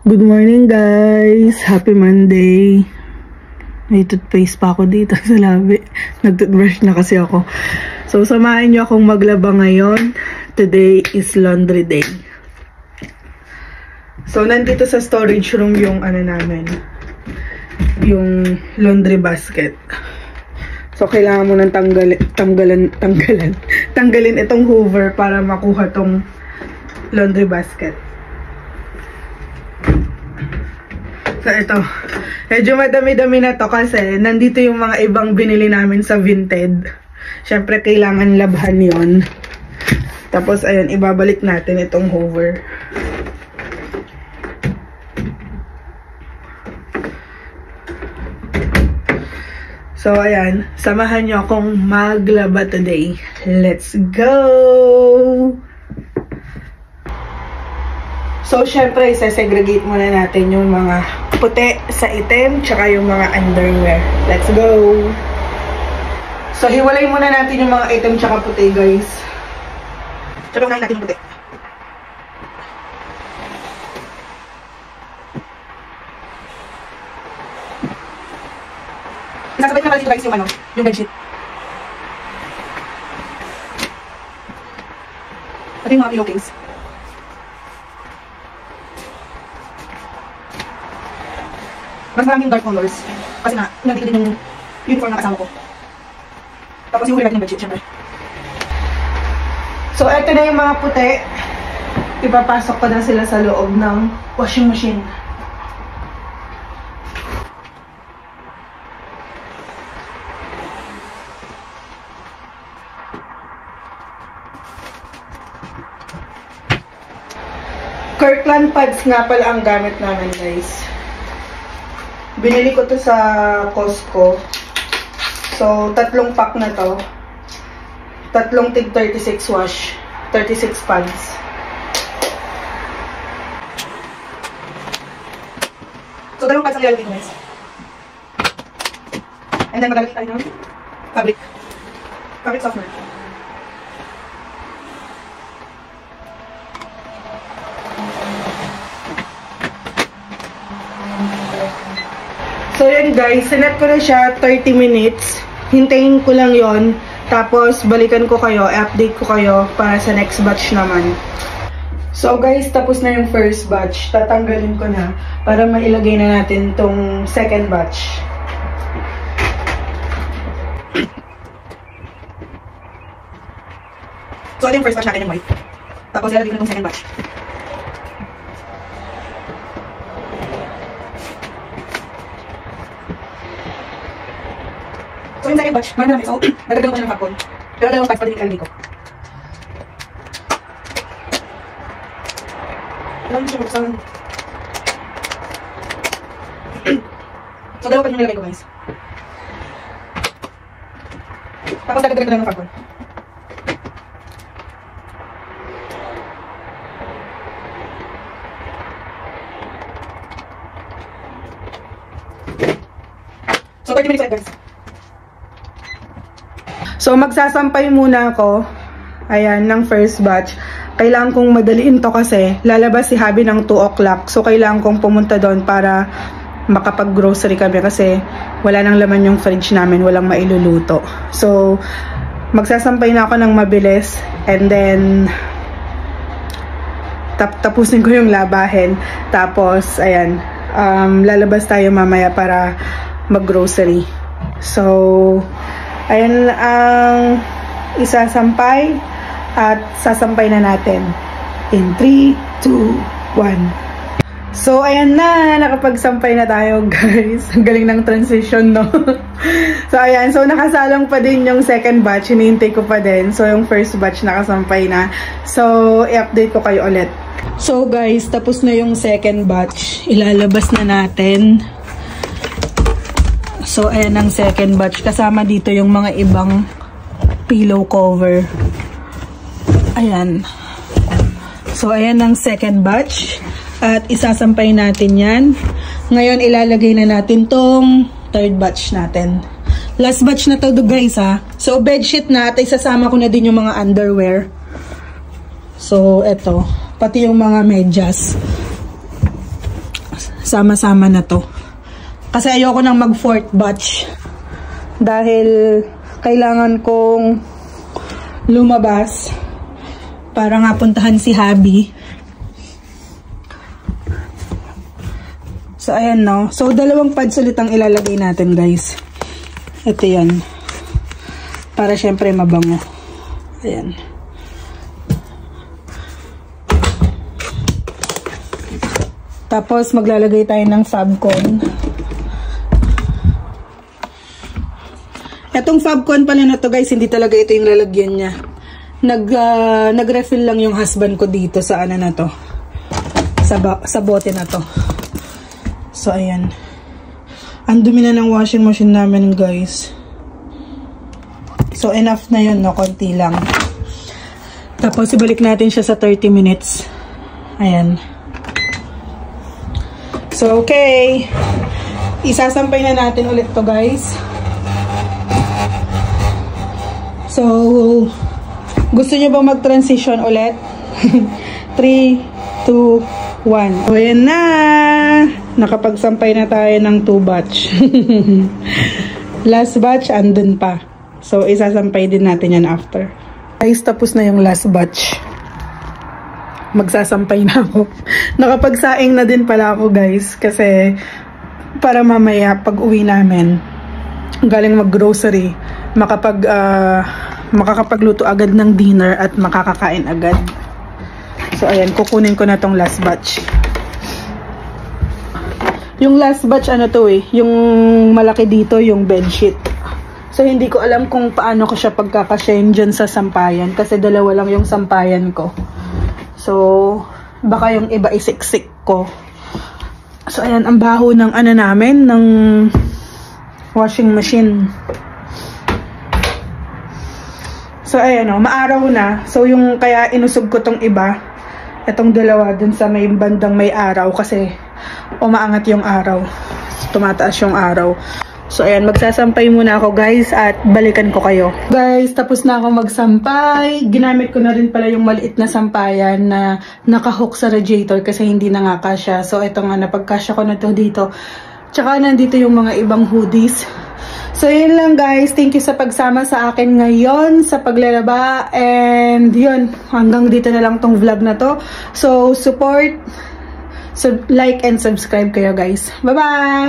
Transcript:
Good morning guys! Happy Monday! May toothpaste pa ako dito sa labi. Nag-toothbrush na kasi ako. So, samahan niyo akong maglaba ngayon. Today is laundry day. So, nandito sa storage room yung namin. Yung laundry basket. So, kailangan mo nang tanggalin itong hoover para makuha tong laundry basket. So, ito. Medyo madami-dami na to kasi nandito yung mga ibang binili namin sa Vinted. Siyempre, kailangan labhan yon. Tapos, ayun, ibabalik natin itong hoover. So, ayan. Samahan nyo akong maglaba today. Let's go! So, syempre, isa-segregate muna natin yung mga puti sa itim, tsaka yung mga underwear. Let's go! So, hiwalay muna natin yung mga itim tsaka puti, guys. Tsaka unahin natin yung puti. Nasabay na pala dito, guys, yung bedsheet. At yung mga pillowcase. Mas maraming dark colors. Kasi na, nandito din yung uniform na kasama ko. Tapos yung huli natin yung bedsheet, syempre. So, eto na yung mga puti. Ipapasok ko na sila sa loob ng washing machine. Kirkland pads nga pala ang gamit namin, guys. Binili ko to sa Costco. So, 3 pack na to. 3 tig 36 wash. 36 pads. So, 2 pads ang ilalagay ko, guys. And then, magagamit tayo ng fabric. Fabric softener. So, yun guys, sinet ko na siya 30 minutes. Hintayin ko lang yon. Tapos, balikan ko kayo, i-update ko kayo para sa next batch naman. So, guys, tapos na yung first batch. Tatanggalin ko na para mailagay na natin tong second batch. So, ito yung first batch natin yung white. Tapos, ilalagay ko na tong second batch. So, yung second batch, marami. So, nagagawin ko siya ng hapon. Pero 2 pads pa din ilalagay ko. Alam mo siya magbuksan. So, 2 pads yung ilalagay ko, guys. Tapos, dagdag ko lang ng hapon. So, 30 minutes ulit, guys. So, magsasampay muna ako, ayan, ng first batch. Kailangan kong madaliin to kasi lalabas si Habi ng 2 o'clock. So, kailangan kong pumunta doon para makapag-grocery kami kasi wala nang laman yung fridge namin, walang mailuluto. So, magsasampay na ako ng mabilis and then tapusin ko yung labahin. Tapos, ayan, lalabas tayo mamaya para mag-grocery. So, ayan ang isasampay at sasampay na natin in 3, 2, 1. So, ayan na. Nakapagsampay na tayo, guys. Ang galing ng transition, no? So, ayan. So, nakasalang pa din yung second batch. Hinihintay ko pa din. So, yung first batch nakasampay na. So, i-update ko kayo ulit. So, guys, tapos na yung second batch. Ilalabas na natin. So, ayan ang second batch. Kasama dito yung mga ibang pillow cover. Ayan. So, ayan ang second batch. At isasampay natin yan. Ngayon, ilalagay na natin tong third batch natin. Last batch na to, guys, ha. So, bedsheet na. At isasama ko na din yung mga underwear. So, eto. Pati yung mga medyas. sama-sama na to. Kasi ayoko nang mag 4th batch. Dahil kailangan kong lumabas para nga puntahan si Habi. So, ayan no. So, 2 pads ulit ang ilalagay natin, guys. Ito yan. Para syempre mabango. Ayan. Tapos, maglalagay tayo ng Fabcon. Etong Fabcon pala na to, guys, hindi talaga ito yung lalagyan niya. Nag-refill lang yung husband ko dito sa ano na to. Sa bote na to. So, ayan. Ang dumi na ng washing machine namin, guys. So, enough na yun, no? Konti lang. Tapos, ibalik natin siya sa 30 minutes. Ayan. So, okay. Isasampay na natin ulit to, guys. So, gusto nyo bang mag-transition ulit? 3, 2, 1. So, ayan na. Nakapagsampay na tayo ng 2 batch. Last batch, andun pa. So, isasampay din natin yan after. Guys, tapos na yung last batch. Magsasampay na ako. Nakapagsaing na din pala ako, guys. Kasi, para mamaya, pag uwi namin, galing mag-grocery, makakapagluto agad ng dinner at makakakain agad. So, ayan, kukunin ko na tong last batch. Yung last batch, ano to eh, yung malaki dito, yung bedsheet. So, hindi ko alam kung paano ko siya pagkakasyahin dyan sa sampayan. Kasi 2 lang yung sampayan ko. So, baka yung iba isiksik ko. So, ayan, ang baho ng ano namin, ng washing machine. So, ayan o, maaraw na. So, yung kaya inusog ko tong iba, itong 2 dun sa may bandang may araw kasi umaangat yung araw. Tumataas yung araw. So, ayan, magsasampay muna ako, guys, at balikan ko kayo. Guys, tapos na ako magsampay. Ginamit ko na rin pala yung maliit na sampayan na nakahook sa radiator kasi hindi na nga kasya. So, ito nga, napagkasya ko na to dito. Tsaka, nandito yung mga ibang hoodies. So, yun lang, guys. Thank you sa pagsama sa akin ngayon sa paglalaba. And, yun, hanggang dito na lang tong vlog na to. So, support, like, and subscribe kayo, guys. Bye-bye!